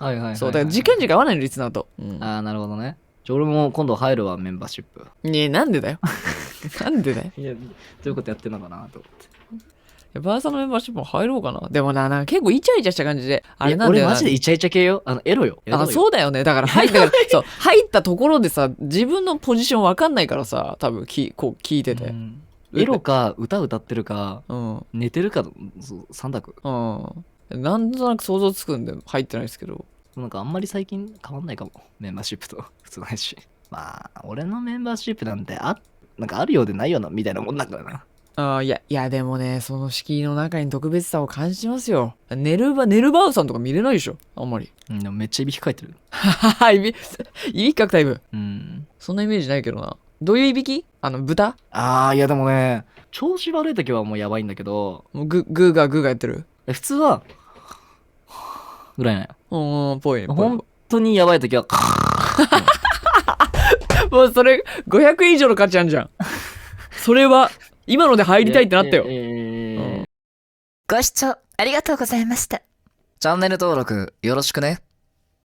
はいはいはい、はい。そう、だから時間合わないの、リスナーと。うん。ああ、なるほどね。俺も今度入るわ、メンバーシップ。ねえ、なんでだよ。なんでだよ。いや、どういうことやってんのかなと思って。バーサのメンバーシップも入ろうかな。でもな、結構イチャイチャした感じで、あいや、れなんだよな。俺マジでイチャイチャ系よ。エロよ。エロあ、よ。そうだよね。だからそう、入ったところでさ、自分のポジションわかんないからさ、多分こう聞いてて。うん。エロか、歌歌ってるか、うん。寝てるか、そう三択。うん。なんとなく想像つくんで入ってないですけど。なんかあんまり最近変わんないかも。メンバーシップと普通ないし。まあ、俺のメンバーシップなんてなんかあるようでないようなみたいなもんだからな。いや、でもね、その敷居の中に特別さを感じますよ。ネルバウさんとか見れないでしょ、あんまり。うん、でもめっちゃいびきかいてる。はは、いびきかくタイプ。うん。そんなイメージないけどな。どういういびき豚いやでもね、調子悪い時はもうやばいんだけど、もうグーガーやってる。普通は、ぐらいなよ。ぽいね、ぽい。本当にやばい時は、もうそれ、500以上の価値あんじゃん。それは、今ので入りたいってなったよ。ご視聴ありがとうございました。チャンネル登録よろしくね。